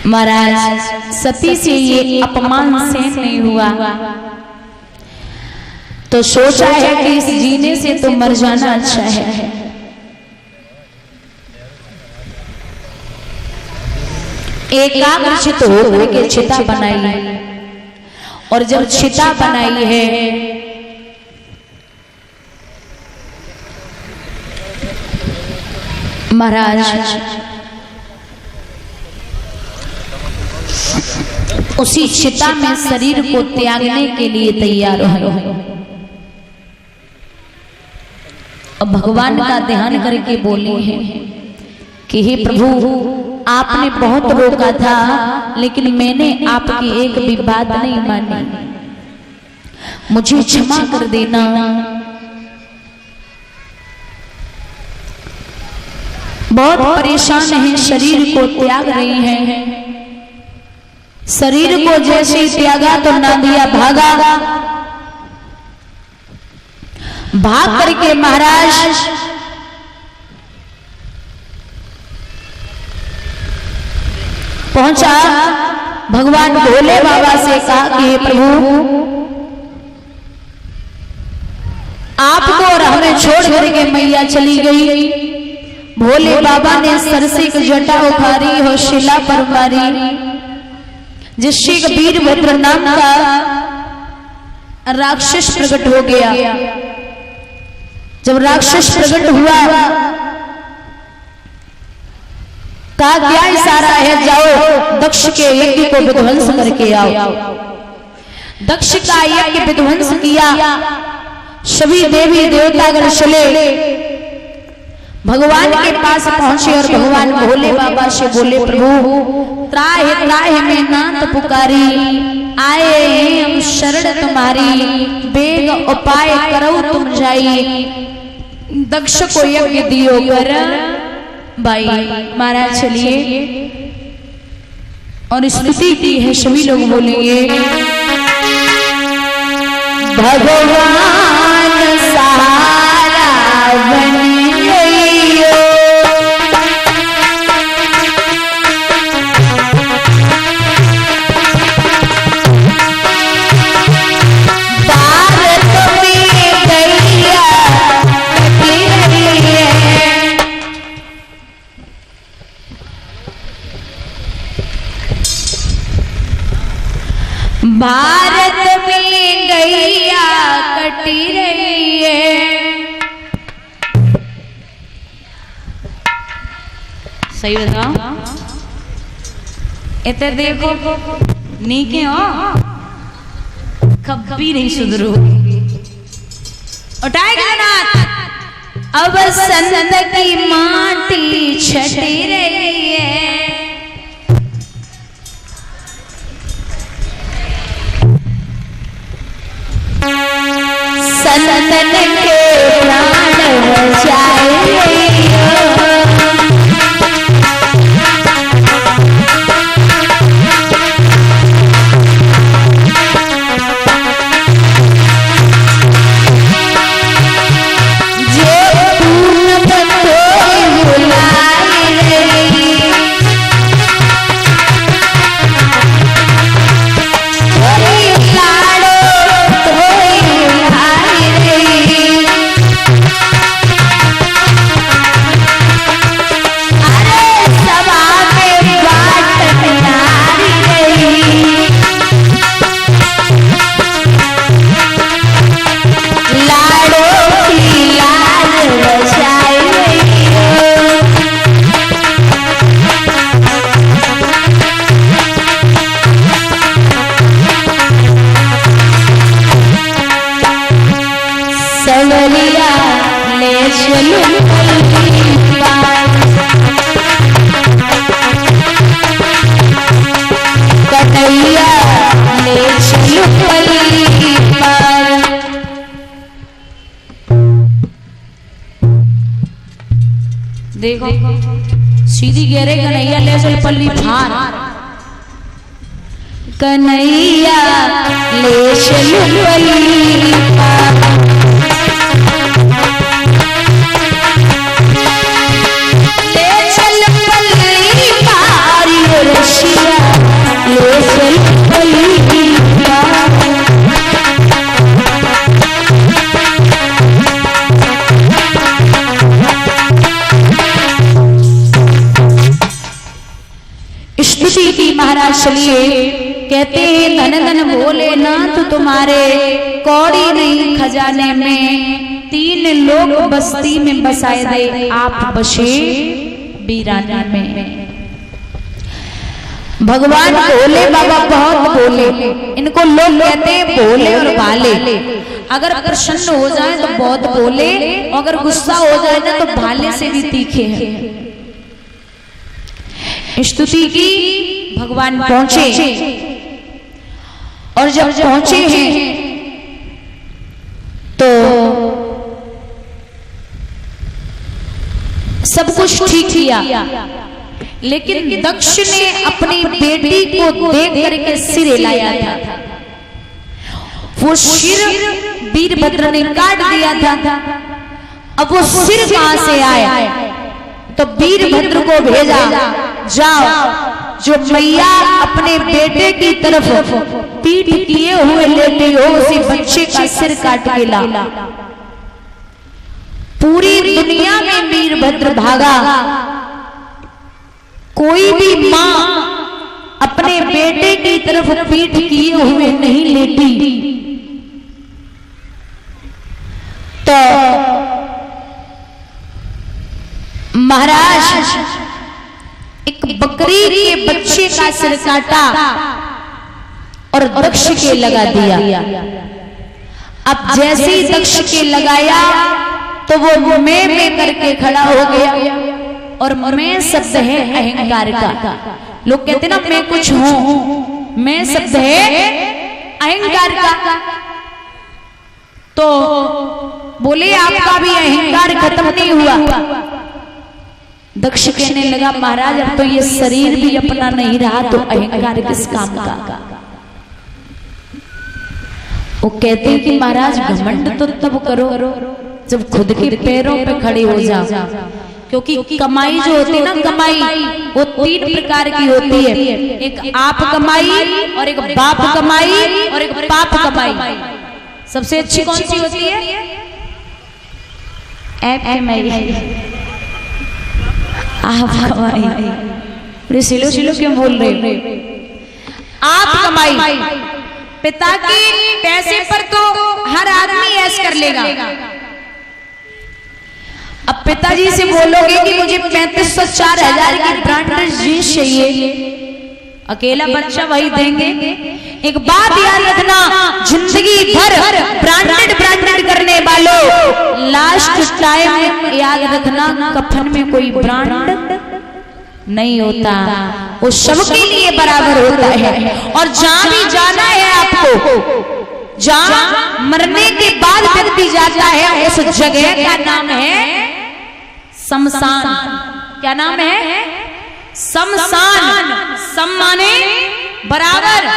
महाराज सती से ये अपमान सहन नहीं हुआ तो सोचा है कि इस जीने से तो मर जाना अच्छा है। एकाग्रचित होकर के चिता बनाई और जब चिता बनाई है महाराज उसी चिता में शरीर को त्यागने के लिए तैयार हो। अब भगवान का ध्यान करके बोले हैं कि हे प्रभु आपने बहुत रोका था लेकिन मैंने आपकी एक भी बात नहीं मानी, मुझे क्षमा कर देना। बहुत परेशान हैं, शरीर को त्याग रही हैं। शरीर को जैसे त्यागा तो नादिया भागा, भाग करके महाराज पहुंचा। भगवान भोले बाबा से कहा कि हे प्रभु आपको और हमें छोड़ करके मैया चली गई। भोले बाबा ने सरसे की जटा उखारी और शिला पर मारी, जिससे वीरभद्र नाम का राक्षस प्रकट हो गया। जब राक्षस प्रकट हुआ कहा क्या इशारा है, जाओ दक्ष के यज्ञ को विध्वंस करके आओ। दक्ष का यज्ञ विध्वंस किया, सभी देवी देवतागण चले भगवान के पास पहुंचे और भगवान भोले बाबा से बोले प्रभु त्राहि त्राहि में नाथ पुकारी, आए हैं हम शरण तुम्हारी, बेग उपाय करो तुम जाई। दक्ष को यज्ञ दियो कर भाई। महाराज चलिए और स्तुति की है, सभी लोग बोलेंगे भगवान सहारा बन भारत में गैया कटी रही है। सही बताओ, इधर देखो नीके हो कभी नहीं सुधरो। उठाएगा ना अब संत की माटी छटी रही है। सनतन के प्राण बचाए देखो सीधी गेरे कन्हैया ले चल पल्ली फार, कन्हैया ले चल पल्ली फार, ले चल पल्ली फार रशिया स्तुति की महाराज। चलिए कहते हैं धन धन भोलेनाथ तुम्हारे, कौड़ी नहीं खजाने में, 3 लोग बस्ती में बसाए दे, आप बसे वीराने में। भगवान भोले बाबा बहुत भोले, इनको लोग कहते हैं भोले और भाले। अगर प्रसन्न हो जाए तो बहुत भोले, अगर गुस्सा हो जाए ना तो भाले से भी तीखे हैं। स्तुति की भगवान पहुंचे, और जब पहुंचे हैं तो सब कुछ ठीक किया, लेकिन दक्ष ने अपनी बेटी को देख करके सिर हिलाया था। वो सिर वीरभद्र ने काट दिया था। अब वो सिर कहां से आया? तो वीरभद्र को भेजा, जाओ जो मैया अपने बेटे की तरफ पीठ किए हुए लेटे हो उसी बच्चे का सिर काट के ला। पूरी दुनिया में वीरभद्र भागा, कोई भी मां अपने बेटे की तरफ पीठ किए हुए नहीं लेटी। तो महाराज एक बकरी के बच्चे का सिर काटा और दक्ष के लगा दिया। अब जैसे ही दक्ष के लगाया तो वो मैं करके खड़ा हो गया, और मैं शब्द है अहंकार का। लोग कहते ना मैं कुछ हूं, मैं शब्द है अहंकार का। तो बोले आपका भी अहंकार खत्म नहीं हुआ। दक्ष कहने लगा महाराज अब तो ये शरीर भी अपना नहीं रहा तो अहंकार किस काम का। वो कहते हैं कि महाराज घमंड तो तब करो जब खुद के पैरों पे खड़े हो जाओ, क्योंकि कमाई जो होती है ना, कमाई वो 3 प्रकार की होती है। एक आप कमाई, और एक बाप कमाई, और एक पाप कमाई। सबसे अच्छी कौन सी होती है? ऐप कमाई, आप कमाई। सिलो सिलो क्यों बोल रहे? आप कमाई, पिता के पैसे पर तो हर आदमी ऐश कर लेगा। अब पिताजी से बोलोगे कि मुझे 3500-4000 की ब्रांडेड जींस चाहिए, अकेला बच्चा वही देंगे। एक बात याद रखना, जिंदगी भर ब्रांडेड करने वालों, लास्ट टाइम याद रखना कफन में कोई ब्रांड नहीं होता, वो सबके लिए बराबर होता है। और जहां भी जाना है आपको, जहां मरने के बाद व्यक्ति जाता है उस जगह का नाम है शमशान। क्या नाम है? शमशान। सम माने बराबर,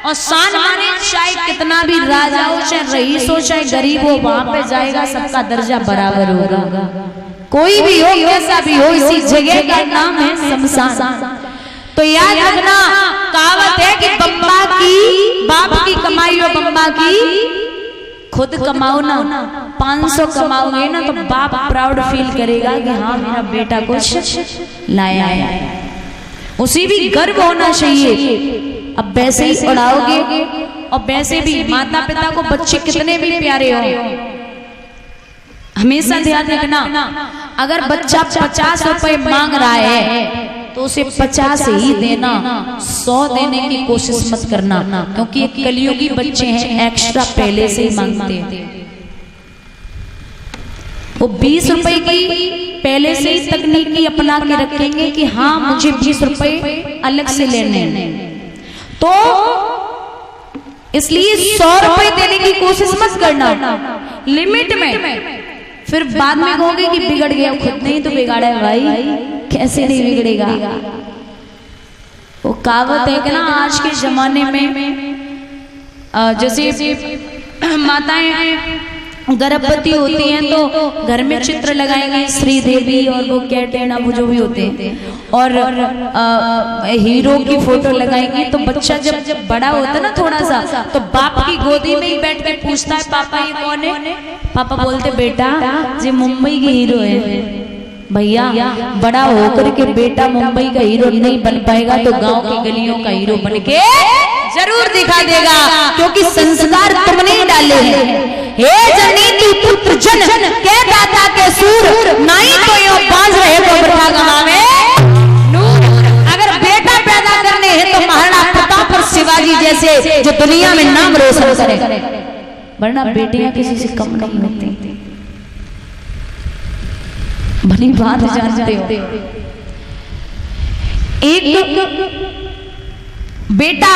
और शान माने चाहे कितना भी राजा हो, चाहे रईस हो, चाहे गरीब हो, वहां पे जाएगा सबका दर्जा बराबर होगा। कोई भी हो, कैसा भी हो, इसी जगह का नाम है शमशान। तो याद रखना, कहावत है कि बम्बा की बाप की कमाई और बम्बा की खुद कमाओ ना। 500 कमाओगे ना तो बाप प्राउड फील करेगा कि हाँ मेरा बेटा कुछ लाया है, उसे भी गर्व होना चाहिए। अब वैसे ही उड़ाओगे, और वैसे भी माता पिता को बच्चे कितने भी प्यारे हो, हमेशा ध्यान रखना, अगर बच्चा 50 रुपए मांग रहा है तो उसे 50 ही देना, 100 देने की कोशिश मत करना, क्योंकि एक कलियुगी बच्चे हैं, एक्स्ट्रा पहले से ही मांगते हैं। वो 20 रुपए की पहले से ही तकनीकी अपना के रखेंगे कि हाँ मुझे 20 रुपए अलग से लेने हैं, तो इसलिए 100 रुपए देने की कोशिश मत करना, लिमिट में। फिर बाद में कहोगे कि बिगड़ गया, खुद नहीं तो बिगाड़ा है भाई, कैसे नहीं बिगड़ेगा। वो कहावत है कि ना आज के जमाने में जैसे माताएं गर्भवती होती हैं तो घर में चित्र लगाएंगे, श्री देवी और वो कैटेना वो जो भी होते हैं, और हीरो की फोटो लगाएंगे। तो बच्चा जब बड़ा होता है ना थोड़ा सा, तो बाप की गोदी में ही बैठ के पूछता है पापा ये कौन है? पापा बोलते बेटा ये मुंबई के हीरो है। भैया बड़ा होकर के बेटा मुंबई का हीरो नहीं बन पाएगा तो गांव की गलियों का हीरो बन के जरूर दिखा देगा, क्योंकि संस्कार तुमने ही डाले हैं। हे जनीती पुत्र जन के दाता के सूर, नहीं तो यो बांझ रहे तो बैठा गवावे नूर। अगर बेटा पैदा करने हैं तो महाराणा प्रताप और शिवाजी जैसे जो दुनिया में नाम रोशन करे, वरना बेटियां किसी से कम नहीं होती। भली बात जानते हो, एक बेटा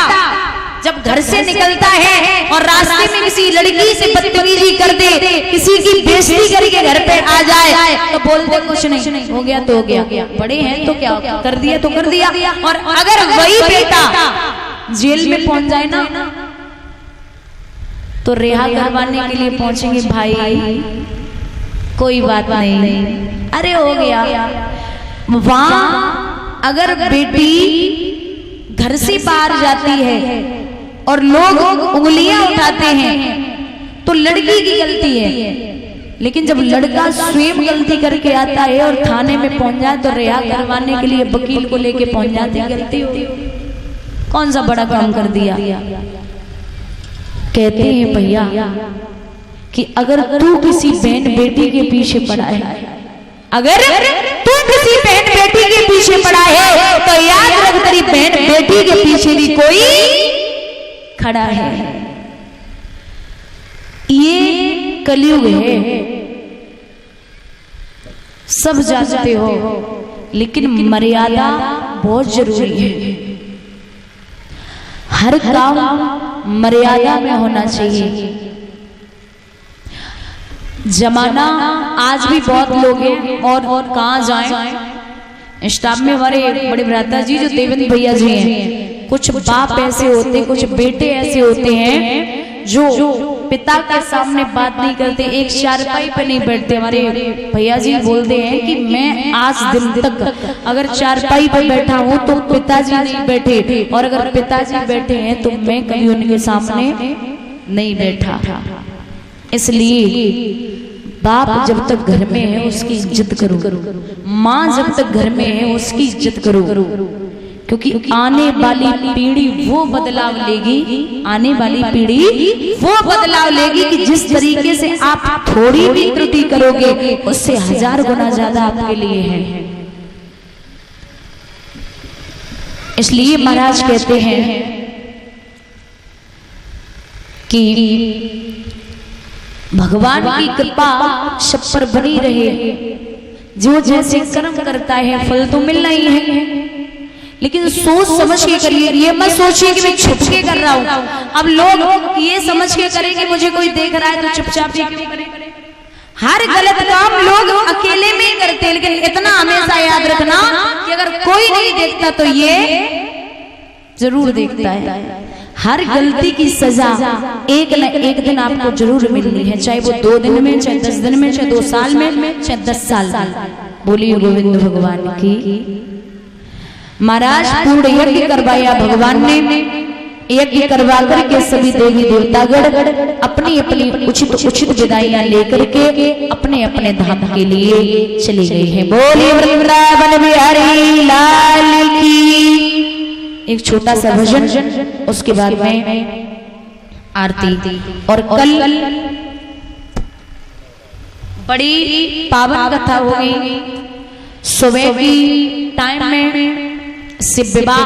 जब घर से निकलता है और रास्ते में किसी लड़की से बदतमीजी कर दे, किसी की बेइज्जती करके घर पे आ जाए तो बोलते कुछ नहीं, हो गया तो हो गया, बड़े हैं तो क्या कर दिया तो कर दिया। और अगर वही बेटा जेल में पहुंच जाए ना तो रिहा करवाने के लिए पहुंचेंगे, भाई कोई बात नहीं, अरे हो गया। वहां अगर बेटी घर से बाहर जाती है और लोग उंगलियां उठाते हैं तो लड़की की गलती है, लेकिन जब लड़का स्वयं गलती करके आता है और थाने में पहुंच जाए तो रिहा करवाने के लिए वकील को लेके पहुंच जाते हैं, गलती हो कौन सा बड़ा काम कर दिया। कहते हैं भैया कि अगर तू किसी बहन बेटी के पीछे पड़ा है, अगर तू किसी बहन बेटी के पीछे पड़ा है तो याद रख तेरी बहन बेटी के पीछे भी कोई खड़ा है। ये कलयुग है, सब जानते हो, लेकिन मर्यादा बहुत जरूरी है। हर काम मर्यादा में होना चाहिए। जमाना आज भी बहुत लोग हैं और कहाँ जाएं। स्टाफ में हमारे बड़े भ्राता जी जो देवेंद्र भैया जी हैं, कुछ बाप ऐसे होते, कुछ बेटे ऐसे होते हैं जो पिता के सामने बात नहीं करते, एक चारपाई पे नहीं बैठते। हमारे भैया जी बोलते हैं कि मैं आज दिन तक अगर चारपाई पे बैठा हूँ तो पिताजी नहीं बैठे, और अगर पिताजी बैठे हैं तो मैं कभी उनके सामने नहीं बैठा। इसलिए बाप जब तक घर में है उसकी इज्जत करो, माँ जब तक घर में है उसकी इज्जत करो, क्योंकि आने वाली पीढ़ी वो बदलाव लेगी, आने वाली पीढ़ी वो बदलाव लेगी कि जिस तरीके से आप थोड़ी भी त्रुटि करोगे उससे 1000 गुना ज्यादा आपके लिए है। इसलिए महाराज कहते हैं कि भगवान की कृपा सब पर बनी रहे, जो जैसे कर्म करता है फल तो मिलना ही है, लेकिन सोच समझ के करिए। ये मत सोचिए कि मैं छुप के कर रहा हूँ। अब लोग ये समझ के करेंगे मुझे कोई देख रहा है तो चुपचाप क्यों करें। हर गलत काम लोग अकेले में ही करते हैं, लेकिन इतना हमेशा याद रखना कि अगर कोई नहीं देखता तो ये जरूर देखता है। हर गलती की सजा एक न एक दिन आपको जरूर मिलनी है, चाहे वो 2 दिन में, चाहे 10 दिन में, चाहे 2 साल में, चाहे 10 साल। बोलिए गोविंद भगवान की। महाराज पूर्ण यज्ञ करवाया भगवान ने, यज्ञ करवा करके सभी देवी देवतागण अपनी अपनी उचित विदाइयां लेकर के अपने अपने धाम के लिए चले गए हैं। बोलिए वृंदावन बिहारी लाल की। एक छोटा सा भजन, उसके बाद में आरती। और कल बड़ी पावन कथा होगी। सुबह की टाइम में शिव विवाह